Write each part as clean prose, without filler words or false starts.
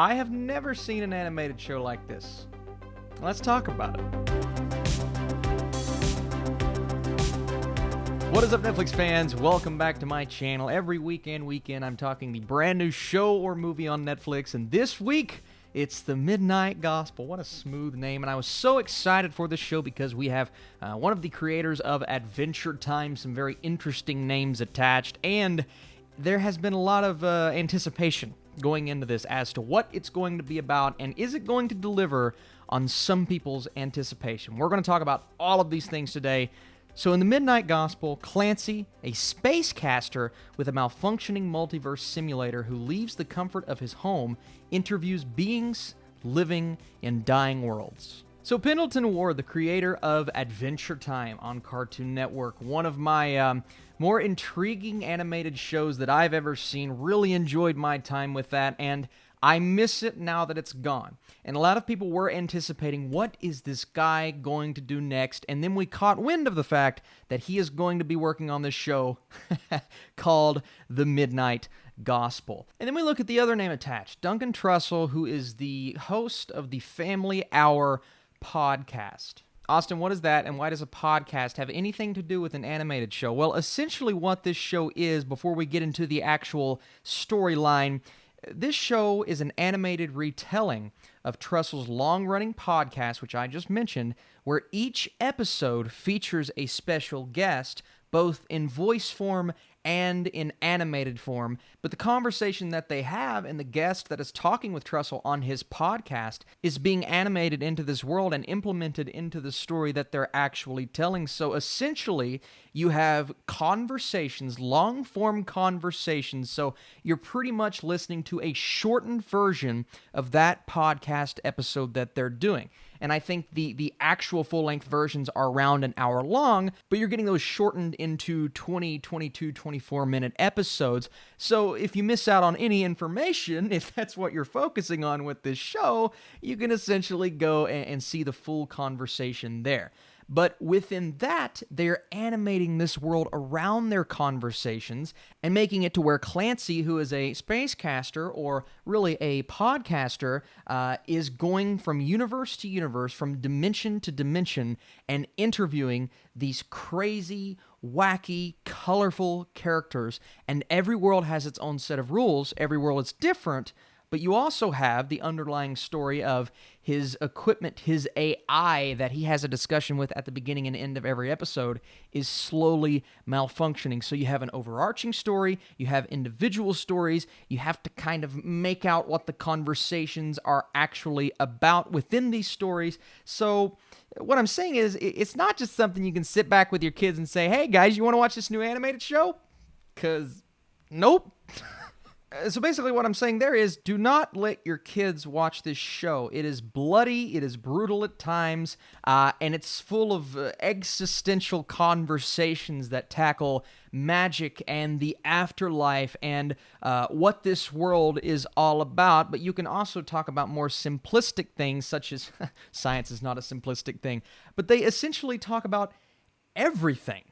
I have never seen an animated show like this. Let's talk about it. What is up, Netflix fans? Welcome back to my channel. Every weekend, I'm talking the brand new show or movie on Netflix, and this week, it's The Midnight Gospel. What a smooth name, and I was so excited for this show because we have one of the creators of Adventure Time, some very interesting names attached, and there has been a lot of anticipation going into this as to what it's going to be about, and is it going to deliver on some people's anticipation. We're going to talk about all of these things today. So in The Midnight Gospel, Clancy, a spacecaster with a malfunctioning multiverse simulator who leaves the comfort of his home, interviews beings living in dying worlds. So Pendleton Ward, the creator of Adventure Time on Cartoon Network, one of my more intriguing animated shows that I've ever seen, really enjoyed my time with that, and I miss it now that it's gone. And a lot of people were anticipating, what is this guy going to do next? And then we caught wind of the fact that he is going to be working on this show called The Midnight Gospel. And then we look at the other name attached, Duncan Trussell, who is the host of the Family Hour podcast. Austin, what is that, and why does a podcast have anything to do with an animated show? Well, essentially what this show is, before we get into the actual storyline, this show is an animated retelling of Trussell's long-running podcast, which I just mentioned, where each episode features a special guest, both in voice form and in animated form. But the conversation that they have and the guest that is talking with Trussell on his podcast is being animated into this world and implemented into the story that they're actually telling. So essentially, you have conversations, long-form conversations, so you're pretty much listening to a shortened version of that podcast episode that they're doing. And I think the actual full-length versions are around an hour long, but you're getting those shortened into 20, 22, 24-minute episodes. So if you miss out on any information, if that's what you're focusing on with this show, you can essentially go and see the full conversation there. But within that, they're animating this world around their conversations and making it to where Clancy, who is a spacecaster, or really a podcaster, is going from universe to universe, from dimension to dimension, and interviewing these crazy, wacky, colorful characters. And every world has its own set of rules. Every world is different. But you also have the underlying story of his equipment, his AI that he has a discussion with at the beginning and end of every episode is slowly malfunctioning. So you have an overarching story, you have individual stories, you have to kind of make out what the conversations are actually about within these stories. So what I'm saying is, it's not just something you can sit back with your kids and say, hey guys, you want to watch this new animated show? Because, nope. So basically what I'm saying there is, do not let your kids watch this show. It is bloody, it is brutal at times, and it's full of existential conversations that tackle magic and the afterlife and what this world is all about. But you can also talk about more simplistic things, such as science is not a simplistic thing, but they essentially talk about everything.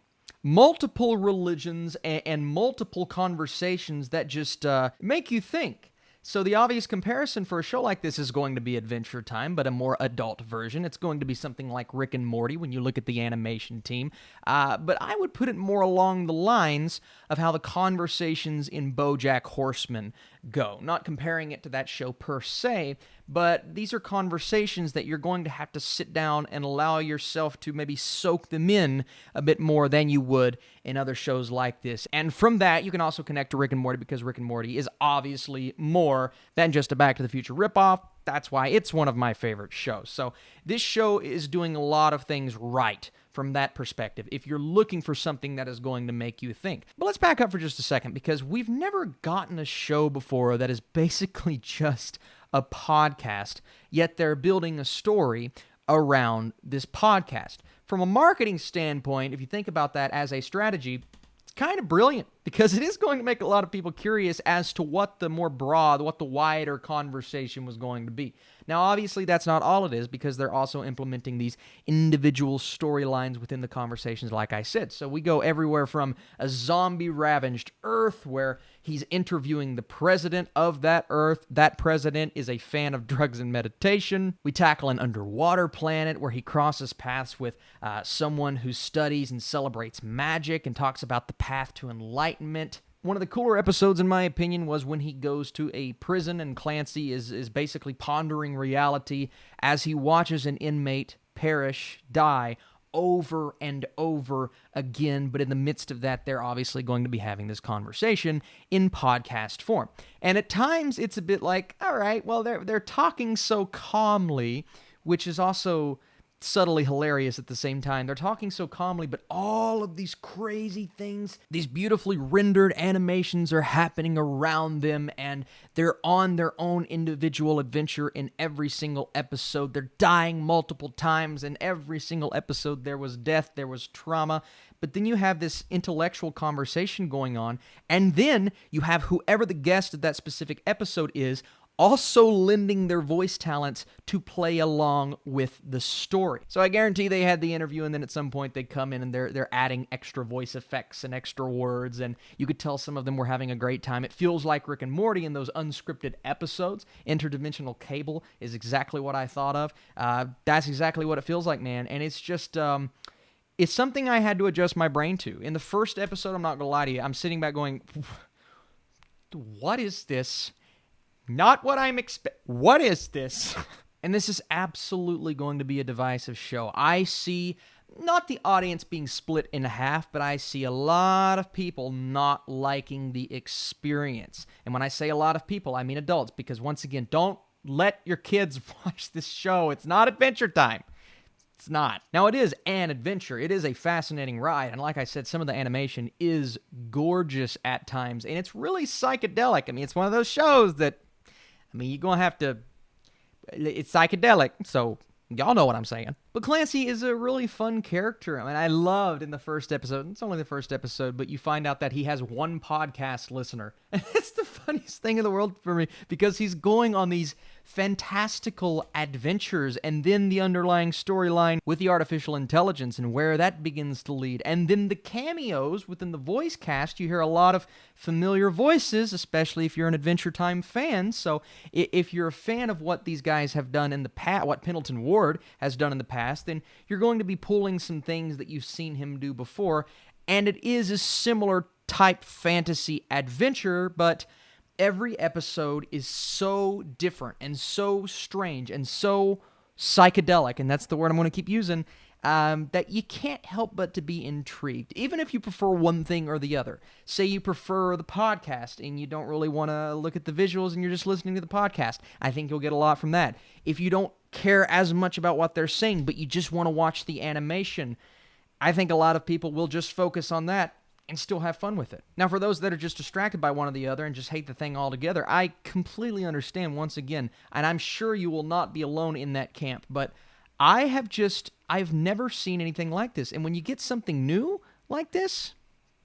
Multiple religions and multiple conversations that just make you think. So the obvious comparison for a show like this is going to be Adventure Time, but a more adult version. It's going to be something like Rick and Morty when you look at the animation team. But I would put it more along the lines of how the conversations in BoJack Horseman go. Not comparing it to that show per se, but these are conversations that you're going to have to sit down and allow yourself to maybe soak them in a bit more than you would in other shows like this. And from that, you can also connect to Rick and Morty, because Rick and Morty is obviously more than just a Back to the Future ripoff. That's why it's one of my favorite shows. So this show is doing a lot of things right from that perspective, if you're looking for something that is going to make you think. But let's back up for just a second, because we've never gotten a show before that is basically just a podcast, yet they're building a story around this podcast. From a marketing standpoint, if you think about that as a strategy, it's kind of brilliant, because it is going to make a lot of people curious as to what the more broad, what the wider conversation was going to be. Now, obviously, that's not all it is, because they're also implementing these individual storylines within the conversations, like I said. So we go everywhere from a zombie-ravaged Earth, where He's interviewing the president of that Earth. That president is a fan of drugs and meditation. We tackle an underwater planet where he crosses paths with someone who studies and celebrates magic and talks about the path to enlightenment. One of the cooler episodes, in my opinion, was when he goes to a prison and Clancy is basically pondering reality as he watches an inmate perish, die, over and over again, but in the midst of that, they're obviously going to be having this conversation in podcast form. And at times, it's a bit like, all right, well, they're talking so calmly, which is also subtly hilarious at the same time. They're talking so calmly, but all of these crazy things, these beautifully rendered animations are happening around them, and they're on their own individual adventure in every single episode. They're dying multiple times. In every single episode, there was death, there was trauma. But then you have this intellectual conversation going on, and then you have whoever the guest of that specific episode is also lending their voice talents to play along with the story. So I guarantee they had the interview, and then at some point they come in and they're adding extra voice effects and extra words, and you could tell some of them were having a great time. It feels like Rick and Morty in those unscripted episodes. Interdimensional cable is exactly what I thought of. That's exactly what it feels like, man. And it's just it's something I had to adjust my brain to. In the first episode, I'm not gonna lie to you, I'm sitting back going, what is this? Not what I'm What is this? And this is absolutely going to be a divisive show. I see not the audience being split in half, but I see a lot of people not liking the experience. And when I say a lot of people, I mean adults, because once again, don't let your kids watch this show. It's not Adventure Time. It's not. Now, it is an adventure. It is a fascinating ride. And like I said, some of the animation is gorgeous at times. And it's really psychedelic. I mean, it's one of those shows that, you're going to have to, it's psychedelic, so y'all know what I'm saying. But Clancy is a really fun character. I loved in the first episode, it's only the first episode, but you find out that he has one podcast listener. And it's the funniest thing in the world for me, because he's going on these fantastical adventures, and then the underlying storyline with the artificial intelligence and where that begins to lead. And then the cameos within the voice cast, you hear a lot of familiar voices, especially if you're an Adventure Time fan. So if you're a fan of what these guys have done in the past, what Pendleton Ward has done in the past, then you're going to be pulling some things that you've seen him do before. And it is a similar type fantasy adventure, but every episode is so different and so strange and so psychedelic, and that's the word I'm going to keep using, that you can't help but to be intrigued, even if you prefer one thing or the other. Say you prefer the podcast and you don't really want to look at the visuals and you're just listening to the podcast. I think you'll get a lot from that. If you don't care as much about what they're saying, but you just want to watch the animation, I think a lot of people will just focus on that and still have fun with it. Now, for those that are just distracted by one or the other and just hate the thing altogether, I completely understand once again, and I'm sure you will not be alone in that camp, but I've never seen anything like this. And when you get something new like this,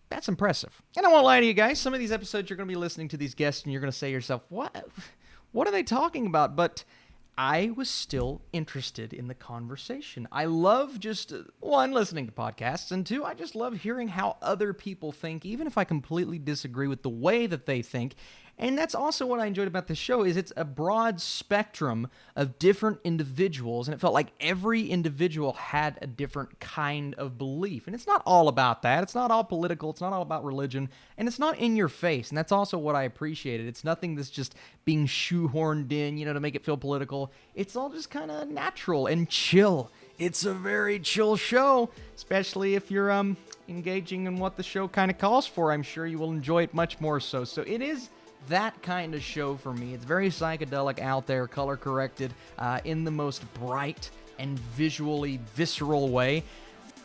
that's impressive. And I won't lie to you guys, some of these episodes you're going to be listening to these guests and you're going to say to yourself, what are they talking about? But I was still interested in the conversation. I love just, one, listening to podcasts, and two, I just love hearing how other people think, even if I completely disagree with the way that they think. And that's also what I enjoyed about this show, is it's a broad spectrum of different individuals, and it felt like every individual had a different kind of belief. And it's not all about that. It's not all political. It's not all about religion. And it's not in your face. And that's also what I appreciated. It's nothing that's just being shoehorned in, to make it feel political. It's all just kind of natural and chill. It's a very chill show, especially if you're engaging in what the show kind of calls for. I'm sure you will enjoy it much more so. So it is that kind of show for me. It's very psychedelic, out there, color corrected, in the most bright and visually visceral way.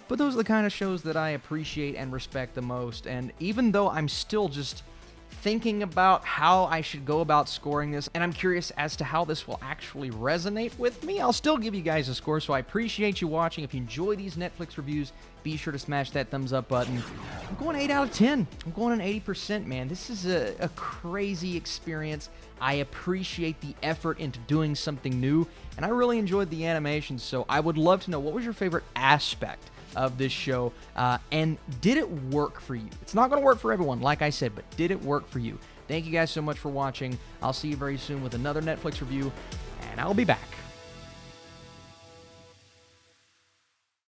But those are the kind of shows that I appreciate and respect the most. And even though I'm still just thinking about how I should go about scoring this, and I'm curious as to how this will actually resonate with me, I'll still give you guys a score. So I appreciate you watching. If you enjoy these Netflix reviews, be sure to smash that thumbs up button. I'm going 8 out of 10. I'm going an 80%, man. This is a crazy experience. I appreciate the effort into doing something new, and I really enjoyed the animation. So I would love to know, what was your favorite aspect of this show, and did it work for you? It's not going to work for everyone, like I said, but did it work for you? Thank you guys so much for watching. I'll see you very soon with another Netflix review, and I'll be back.